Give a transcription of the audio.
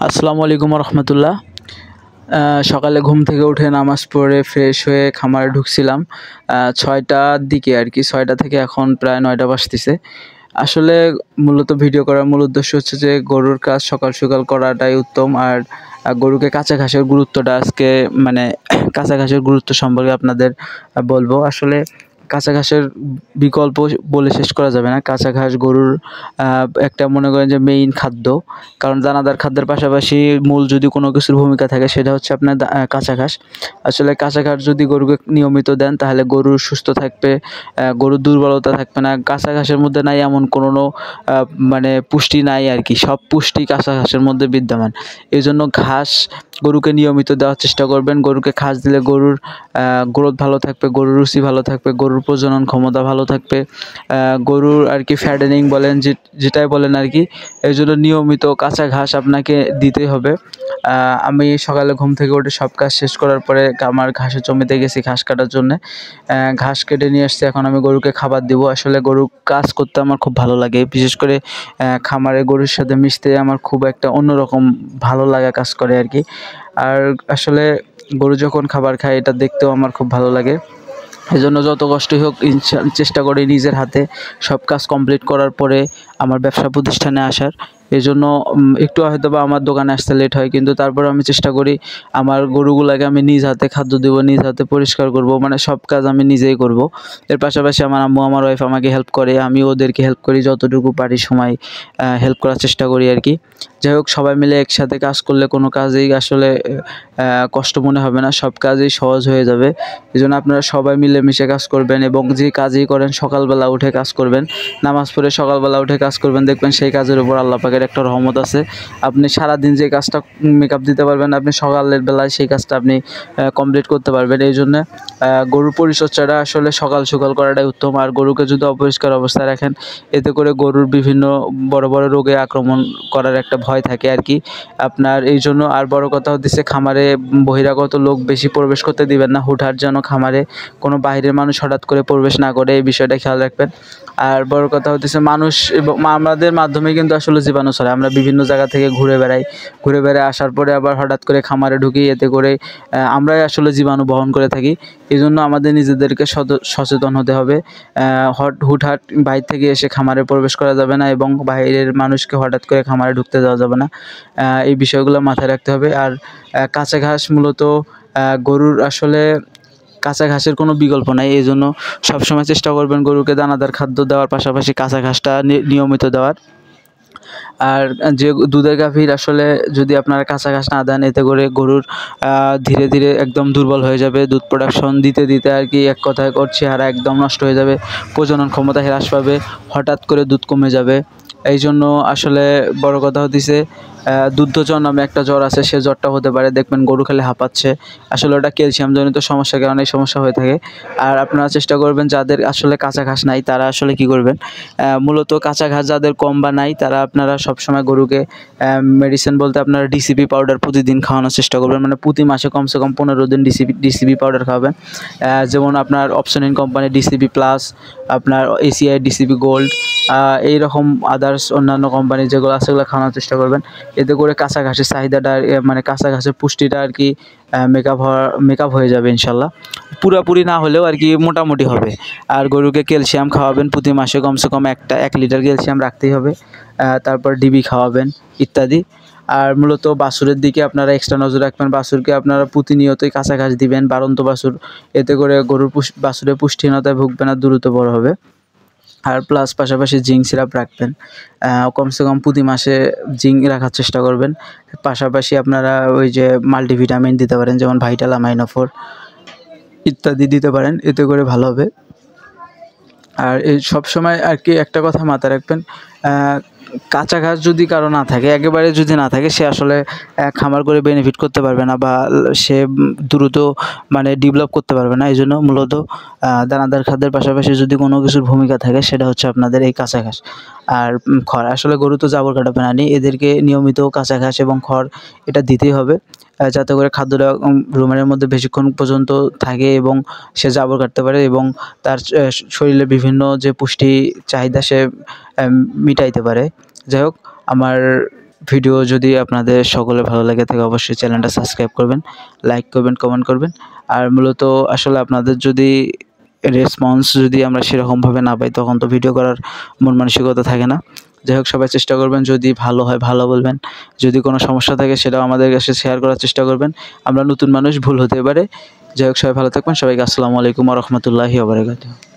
আসসালামু আলাইকুম রহমতুল্লাহ। সকালে ঘুম থেকে উঠে নামাজ পড়ে ফ্রেশ হয়ে খামারে ঢুকছিলাম ৬টার দিকে আর কি। ৬টা থেকে এখন প্রায় ৯টা বাজতেছে। আসলে মূলত ভিডিও করার মূল উদ্দেশ্য হচ্ছে যে গরুর কাজ সকাল সকাল করাটাই উত্তম। আর গরুকে কাঁচা ঘাসের গুরুত্বটা আজকে মানে কাঁচা ঘাসের গুরুত্ব সম্পর্কে আপনাদের বলবো। আসলে কাঁচা ঘাসের বিকল্প বলে শেষ করা যাবে না। কাঁচা ঘাস গরুর একটা মনে করেন যে মেইন খাদ্য। কারণ দানাদার খাদ্যের পাশাপাশি মূল যদি কোনো কিছুর ভূমিকা থাকে সেটা হচ্ছে আপনার কাঁচা ঘাস। আসলে কাঁচা ঘাস যদি গরুকে নিয়মিত দেন তাহলে গরু সুস্থ থাকবে, গরুর দুর্বলতা থাকবে না। কাঁচা ঘাসের মধ্যে নাই এমন কোনো মানে পুষ্টি নাই আর কি, সব পুষ্টি কাঁচা ঘাসের মধ্যে বিদ্যমান। এই জন্য ঘাস গরুকে নিয়মিত দেওয়ার চেষ্টা করবেন। গরুকে ঘাস দিলে গরুর গ্রোথ ভালো থাকবে, গরুর রুচি ভালো থাকবে, গরুর প্রজনন ক্ষমতা ভালো থাকবে, গরুর আর কি ফ্যাটেনিং বলেন যেটাই বলেন আর কি। এই জন্য নিয়মিত কাঁচা ঘাস আপনাকে দিতেই হবে। আমি সকালে ঘুম থেকে উঠে সব কাজ শেষ করার পরে আমার ঘাসের জমিতে গেছি ঘাস কাটার জন্যে। ঘাস কেটে নিয়ে এসছি, এখন আমি গরুকে খাবার দিব। আসলে গরু কাজ করতে আমার খুব ভালো লাগে, বিশেষ করে খামারে গরুর সাথে মিশতে আমার খুব একটা অন্যরকম ভালো লাগা কাজ করে আর কি। আর আসলে গরু যখন খাবার খায় এটা দেখতেও আমার খুব ভালো লাগে। এজন্য যত কষ্টই হোক চেষ্টা করি নিজের হাতে সব কাজ কমপ্লিট করার পরে আমার ব্যবসা প্রতিষ্ঠানে আসার। এজন্য একটু হয়তো বা আমার দোকানে আসতে লেট হয়, কিন্তু তারপর আমি চেষ্টা করি আমার গরুগুলাকে আমি নিজ হাতে খাদ্য দেবো, নিজ হাতে পরিষ্কার করব, মানে সব কাজ আমি নিজেই করব। এর পাশাপাশি আমার আম্মু আমার ওয়াইফ আমাকে হেল্প করে, আমি ওদেরকে হেল্প করি যতটুকু পারি, সময় হেল্প করার চেষ্টা করি আর কি। যাই হোক, সবাই মিলে একসাথে কাজ করলে কোনো কাজেই আসলে কষ্ট মনে হবে না, সব কাজই সহজ হয়ে যাবে। এই জন্য আপনারা সবাই মিলেমিশে কাজ করবেন এবং যে কাজই করেন সকালবেলা উঠে কাজ করবেন। নামাজ পড়ে সকালবেলা উঠে কাজ করবেন, দেখবেন সেই কাজের উপর আল্লাহ পাকের একটা রহমত আছে। আপনি সারাদিন যে কাজটা মেকআপ দিতে পারবেন, আপনি সকালের বেলায় সেই কাজটা আপনি কমপ্লিট করতে পারবেন। এই জন্য গরুর পরিচর্যাটা আসলে সকাল সকাল করাটাই উত্তম। আর গরুকে যদি অপরিষ্কার অবস্থায় রাখেন, এতে করে গরুর বিভিন্ন বড় বড় রোগে আক্রমণ করার একটা ভয় থাকে আর কি আপনার। এই জন্য আর বড় কথা হচ্ছে খামারে বহিরাগত লোক বেশি প্রবেশ করতে দিবেন না। হুটহাট যেন খামারে কোনো বাইরের মানুষ হঠাৎ করে প্রবেশ না করে, এই বিষয়টা খেয়াল রাখবেন। আর বড় কথা হচ্ছে মানুষ এবং আমাদের মাধ্যমে কিন্তু আসলে জীবাণু ছড়ায়। আমরা বিভিন্ন জায়গা থেকে ঘুরে বেড়াই আসার পরে আবার হঠাৎ করে খামারে ঢুকি, এতে করে আমরাই আসলে জীবাণু বহন করে থাকি। এই জন্য আমাদের নিজেদেরকে সচেতন হতে হবে। হুটহাট বাইরে থেকে এসে খামারে প্রবেশ করা যাবে না এবং বাইরের মানুষকে হঠাৎ করে খামারে ঢুকতে দেওয়া যাবে না। এই বিষয়গুলো মাথায় রাখতে হবে। আর কাঁচা ঘাস মূলত গরুর আসলে কাঁচা ঘাসের কোনো বিকল্প নাই। এই জন্য সবসময় চেষ্টা করবেন গরুকে দানাদার খাদ্য দেওয়ার পাশাপাশি কাঁচা ঘাসটা নিয়মিত দেওয়ার। আর যে দুধের গাভীর আসলে যদি আপনারা কাঁচা ঘাস না দেন, এতে করে গরুর ধীরে ধীরে একদম দুর্বল হয়ে যাবে। দুধ প্রোডাকশন দিতে দিতে আর কি এক কথায় ওর চেহারা একদম নষ্ট হয়ে যাবে, প্রজনন ক্ষমতা হ্রাস পাবে, হঠাৎ করে দুধ কমে যাবে। এই জন্য আসলে বড় কথা হচ্ছে দুগ্ধজ্বর নামে একটা জ্বর আছে, সে জ্বরটা হতে পারে, দেখবেন গরু খেলে হাঁপাচ্ছে। আসলে ওটা ক্যালসিয়ামজনিত সমস্যার কারণে এই সমস্যা হয়ে থাকে। আর আপনারা চেষ্টা করবেন যাদের আসলে কাঁচা ঘাস নাই তারা আসলে কি করবেন, মূলত কাঁচা ঘাস যাদের কম বা নাই তারা আপনারা সবসময় গরুকে মেডিসিন বলতে আপনারা ডিসিপি পাউডার প্রতিদিন খাওয়ানোর চেষ্টা করবেন। মানে প্রতি মাসে কমসে কম 15 দিন ডিসিপি পাউডার খাওয়াবেন। যেমন আপনার অপশনিন কোম্পানি ডিসিপি প্লাস, আপনার এসিআই ডিসিপি গোল্ড, এইরকম আদার্স অন্যান্য কোম্পানি যেগুলো আছে সেগুলো খাওয়ানোর চেষ্টা করবেন। এতে করে কাঁচা ঘাসের চাহিদাটা মানে কাঁচা ঘাসের পুষ্টিটা আর কি মেকআপ হয়ে যাবে ইনশাল্লাহ। পুরোপুরি না হলেও আর কি মোটামুটি হবে। আর গরুকে ক্যালসিয়াম খাওয়াবেন, প্রতি মাসে কমসে কম 1 লিটার ক্যালসিয়াম রাখতেই হবে। তারপর ডিবি খাওয়াবেন ইত্যাদি। আর মূলত বাছুরের দিকে আপনারা এক্সট্রা নজর রাখবেন। বাছুরকে আপনারা প্রতিনিয়তই কাঁচা ঘাস দিবেন, বাড়ন্ত বাছুর। এতে করে গরুর বাছুরের পুষ্টিহীনতায় ভুগবে না, দ্রুত বড় হবে। আর প্লাস পাশাপাশি জিঙ্ক সিরাপ রাখবেন, কমসে কম প্রতি মাসে জিঙ্ক রাখার চেষ্টা করবেন। পাশাপাশি আপনারা ওই যে মাল্টিভিটামিন দিতে পারেন, যেমন ভাইটাল অ্যামাইনো 4 ইত্যাদি দিতে পারেন, এতে করে ভালো হবে। আর এই সবসময় আর কি একটা কথা মাথায় রাখবেন, কাঁচা ঘাস যদি কারো না থাকে, একেবারে যদি না থাকে, সে আসলে খামার করে বেনিফিট করতে পারবে না বা সে দ্রুত মানে ডেভেলপ করতে পারবে না। এই জন্য মূলত দানাদার খাদ্যের পাশাপাশি যদি কোনো কিছুর ভূমিকা থাকে সেটা হচ্ছে আপনাদের এই কাঁচা ঘাস আর খড়। আসলে গরু তো জাবর কাটা প্রাণী, এদেরকে নিয়মিত কাঁচা ঘাস এবং খড় এটা দিতেই হবে, যাতে করে খাদ্যটা রুমের মধ্যে বেশিক্ষণ পর্যন্ত থাকে এবং সে জাবর কাটতে পারে এবং তার শরীরে বিভিন্ন যে পুষ্টি চাহিদা সে মিটাইতে পারে। যাই হোক, আমার ভিডিও যদি আপনাদের সকলে ভালো লাগে থাকে অবশ্যই চ্যানেলটা সাবস্ক্রাইব করবেন, লাইক করবেন, কমেন্ট করবেন। আর মূলত আসলে আপনাদের যদি রেসপন্স যদি আমরা সেরকমভাবে না পাই তখন তো ভিডিও করার মন মানসিকতা থাকে না। যাই হোক, সবাই চেষ্টা করবেন, যদি ভালো হয় ভালো বলবেন, যদি কোনো সমস্যা থাকে সেটাও আমাদের কাছে শেয়ার করার চেষ্টা করবেন। আমরা নতুন মানুষ, ভুল হতে পারে। যাই হোক, সবাই ভালো থাকবেন। সবাইকে আসসালামু আলাইকুম ওয়া রাহমাতুল্লাহি ওয়া বারাকাতুহু।